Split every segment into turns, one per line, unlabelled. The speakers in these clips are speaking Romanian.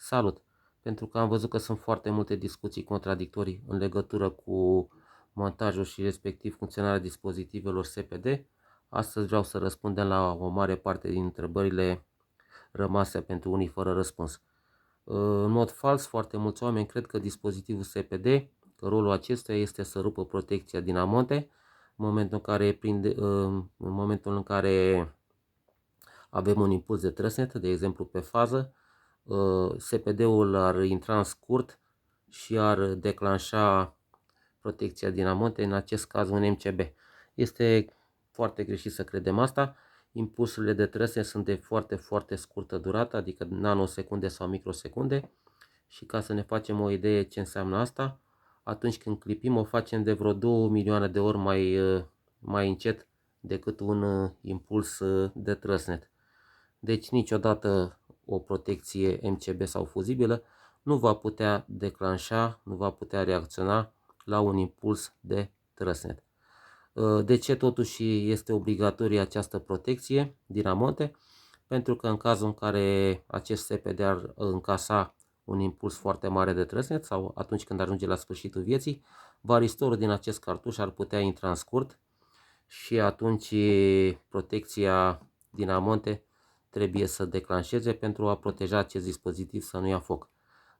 Salut! Pentru că am văzut că sunt foarte multe discuții contradictorii în legătură cu montajul și respectiv funcționarea dispozitivelor SPD, astăzi vreau să răspundem la o mare parte din întrebările rămase pentru unii fără răspuns. În mod fals, foarte mulți oameni cred că dispozitivul SPD, că rolul acestuia este să rupă protecția din amonte în momentul în care avem un impuls de trăsnet, de exemplu pe fază, SPD-ul ar intra în scurt și ar declanșa protecția din amonte, în acest caz un MCB. Este foarte greșit să credem asta. Impulsurile de trăsnet sunt de foarte scurtă durată, adică nanosecunde sau microsecunde, și ca să ne facem o idee ce înseamnă asta, atunci când clipim o facem de vreo 2 milioane de ori mai încet decât un impuls de trăsnet. Deci niciodată o protecție MCB sau fuzibilă nu va putea declanșa, nu va putea reacționa la un impuls de trăsnet. De ce totuși este obligatorie această protecție din amonte? Pentru că în cazul în care acest SPD ar încasa un impuls foarte mare de trăsnet sau atunci când ajunge la sfârșitul vieții, varistorul din acest cartuș ar putea intra în scurt și atunci protecția din amonte trebuie să declanșeze pentru a proteja acest dispozitiv să nu ia foc.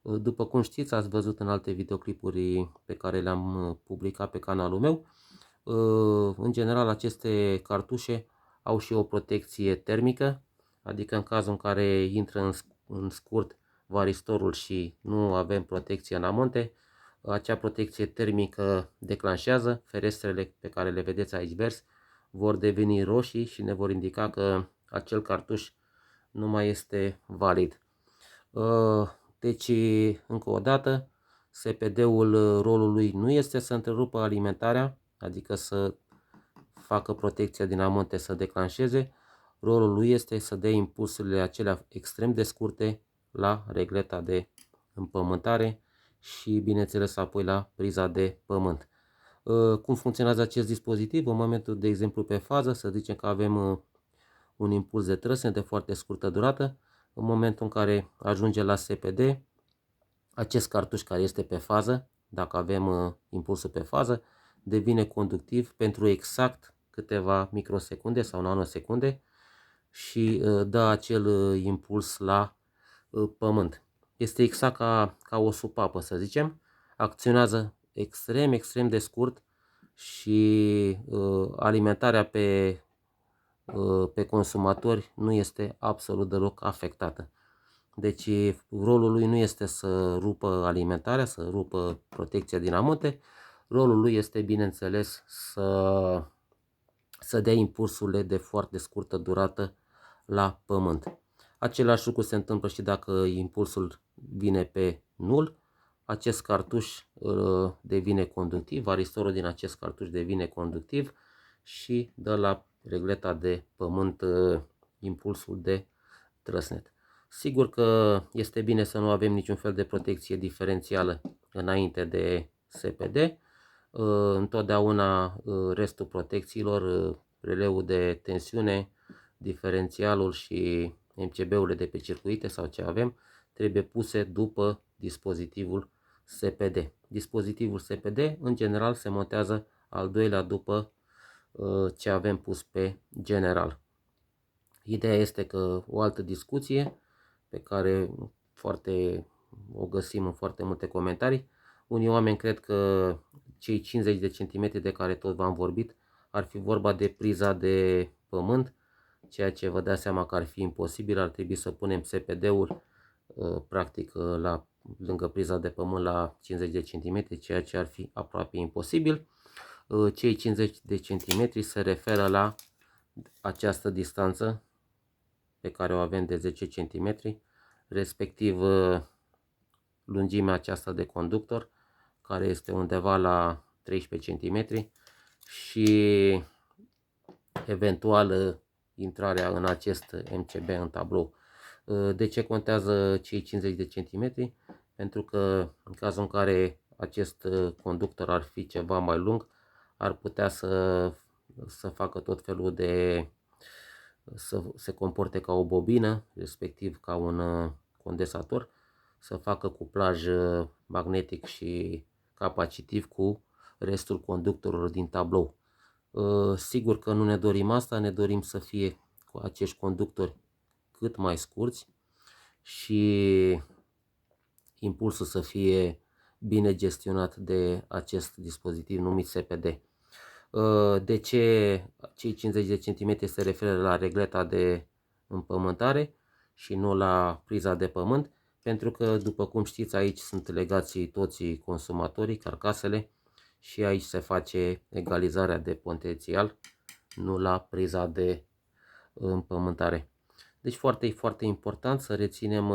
După cum știți, ați văzut în alte videoclipuri pe care le-am publicat pe canalul meu, în general aceste cartușe au și o protecție termică, adică în cazul în care intră în scurt varistorul și nu avem protecție în amonte, acea protecție termică declanșează, ferestrele pe care le vedeți aici vers vor deveni roșii și ne vor indica că acel cartuș nu mai este valid. Deci, încă o dată, SPD-ul, rolul lui nu este să întrerupă alimentarea, adică să facă protecția din amonte să declanșeze. Rolul lui este să dea impulsurile acelea extrem de scurte la regleta de împământare și, bineînțeles, apoi la priza de pământ. Cum funcționează acest dispozitiv? În momentul, de exemplu, pe fază, să zicem că avem un impuls de trăsnet de foarte scurtă durată. În momentul în care ajunge la SPD, acest cartuș care este pe fază, dacă avem impulsul pe fază, devine conductiv pentru exact câteva microsecunde sau nanosecunde și dă acel impuls la pământ. Este exact ca o supapă, să zicem, acționează extrem de scurt și alimentarea pe consumatori nu este absolut deloc afectată. Deci rolul lui nu este să rupă alimentarea, să rupă protecția din amonte, rolul lui este, bineînțeles, să dea impulsurile de foarte scurtă durată la pământ. Același lucru se întâmplă și dacă impulsul vine pe nul, acest cartuș devine conductiv, varistorul din acest cartuș devine conductiv și dă la regleta de pământ impulsul de trăsnet. Sigur că este bine să nu avem niciun fel de protecție diferențială înainte de SPD. Întotdeauna restul protecțiilor, releul de tensiune, diferențialul și MCB-urile de pe circuite sau ce avem, trebuie puse după dispozitivul SPD. Dispozitivul SPD în general se montează al doilea după ce avem pus pe general. Ideea este că o altă discuție pe care o găsim în foarte multe comentarii, unii oameni cred că cei 50 de centimetri de care tot v-am vorbit ar fi vorba de priza de pământ, ceea ce vă dați seama că ar fi imposibil, ar trebui să punem SPD-ul practic lângă priza de pământ la 50 de centimetri, ceea ce ar fi aproape imposibil. Cei 50 de centimetri se referă la această distanță pe care o avem de 10 cm, respectiv lungimea aceasta de conductor, care este undeva la 13 cm și eventual intrarea în acest MCB în tablou. De ce contează cei 50 de cm? Pentru că în cazul în care acest conductor ar fi ceva mai lung, ar putea să facă tot felul să se comporte ca o bobină, respectiv ca un condensator, să facă cuplaj magnetic și capacitiv cu restul conductorilor din tablou. Sigur că nu ne dorim asta, ne dorim să fie cu acești conductori cât mai scurți și impulsul să fie bine gestionat de acest dispozitiv numit SPD. De ce cei 50 de cm se referă la regleta de împământare și nu la priza de pământ? Pentru că, după cum știți, aici sunt legați toți consumatorii, carcasele, și aici se face egalizarea de potențial, nu la priza de împământare. Deci foarte important să reținem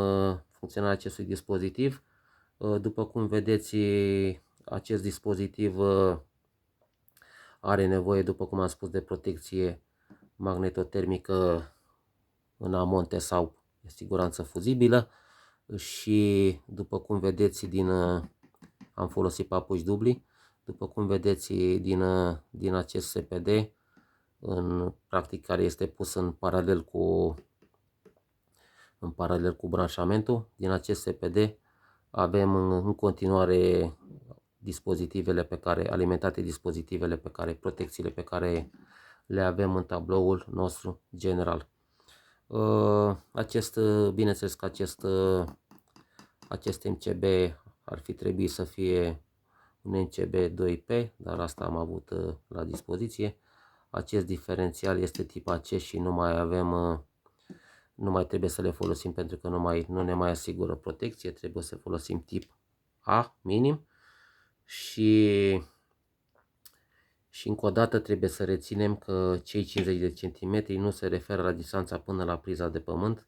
funcționarea acestui dispozitiv. După cum vedeți, acest dispozitiv are nevoie, după cum am spus, de protecție magnetotermică în amonte sau siguranță fuzibilă și, după cum vedeți, am folosit papuci dubli. După cum vedeți din acest SPD, practic care este pus în paralel cu branșamentul, din acest SPD avem în continuare alimentate dispozitivele pe care, protecțiile pe care le avem în tabloul nostru general. Bineînțeles că acest MCB ar fi trebuit să fie un MCB 2P, dar asta am avut la dispoziție. Acest diferențial este tip AC și nu mai trebuie să le folosim pentru că nu ne mai asigură protecție, trebuie să folosim tip A minim și încă o dată trebuie să reținem că cei 50 de centimetri nu se referă la distanța până la priza de pământ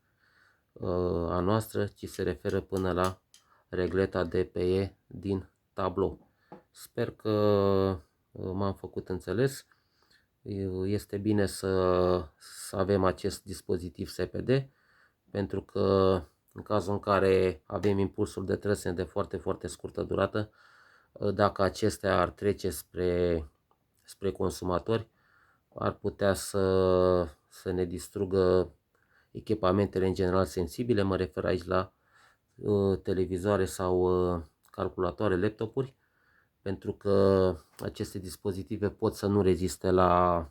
a noastră, ci se referă până la regleta DPE din tablou. Sper că m-am făcut înțeles. Este bine să avem acest dispozitiv SPD, pentru că în cazul în care avem impulsuri de trăsnet de foarte scurtă durată, dacă acestea ar trece spre consumatori, ar putea să ne distrugă echipamentele în general sensibile. Mă refer aici la televizoare sau calculatoare, laptopuri, pentru că aceste dispozitive pot să nu reziste la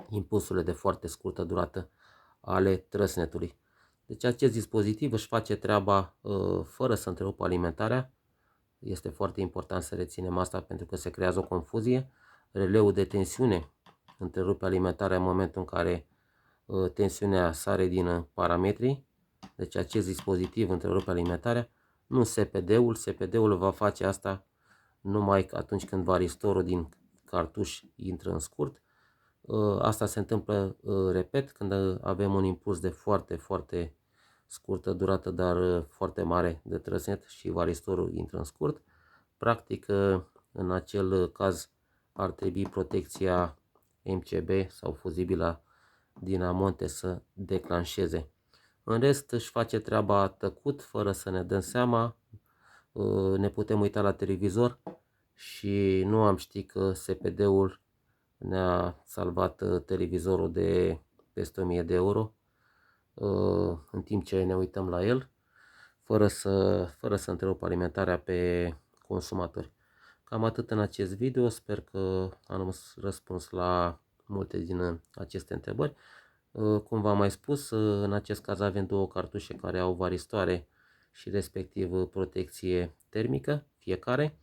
impulsurile de foarte scurtă durată ale trăsnetului. Deci acest dispozitiv își face treaba fără să întrerupă alimentarea. Este foarte important să reținem asta pentru că se creează o confuzie. Releul de tensiune întrerupe alimentarea în momentul în care tensiunea sare din parametri. Deci acest dispozitiv întrerupe alimentarea, nu SPD-ul. SPD-ul va face asta numai atunci când varistorul din cartuș intră în scurt. Asta se întâmplă, repet, când avem un impuls de foarte scurtă durată, dar foarte mare de trăsnet și varistorul intră în scurt. Practic, în acel caz ar trebui protecția MCB sau fuzibilă din amonte să declanșeze. În rest își face treaba tăcut, fără să ne dăm seama. Ne putem uita la televizor și nu am ști că SPD-ul ne-a salvat televizorul de peste 1000 de euro în timp ce ne uităm la el, fără să întrerupă alimentarea pe consumatori. Cam atât în acest video, sper că am răspuns la multe din aceste întrebări. Cum v-am mai spus, în acest caz avem două cartușe care au varistoare și respectiv protecție termică fiecare.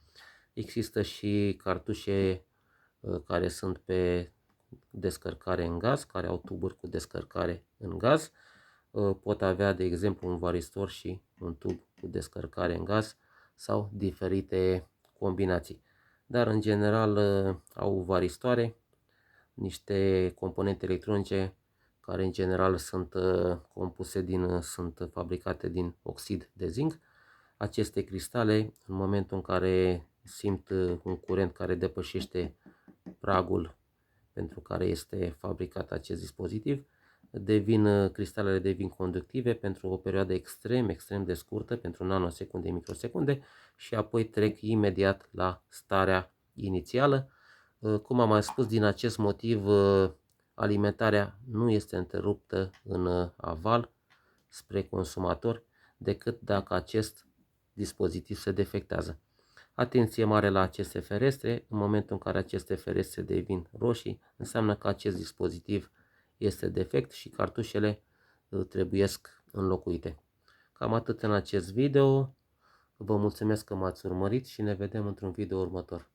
Există și cartușe care sunt pe descărcare în gaz, care au tuburi cu descărcare în gaz. Pot avea, de exemplu, un varistor și un tub cu descărcare în gaz sau diferite combinații. Dar, în general, au varistoare, niște componente electronice care, în general, sunt fabricate din oxid de zinc. Aceste cristale, în momentul în care simt un curent care depășește pragul pentru care este fabricat acest dispozitiv, cristalele devin conductive pentru o perioadă extrem de scurtă, pentru nanosecunde, microsecunde, și apoi trec imediat la starea inițială. Cum am mai spus, din acest motiv alimentarea nu este întreruptă în aval spre consumator decât dacă acest dispozitiv se defectează. Atenție mare la aceste ferestre. În momentul în care aceste ferestre devin roșii, înseamnă că acest dispozitiv este defect și cartușele trebuiesc înlocuite. Cam atât în acest video. Vă mulțumesc că m-ați urmărit și ne vedem într-un video următor.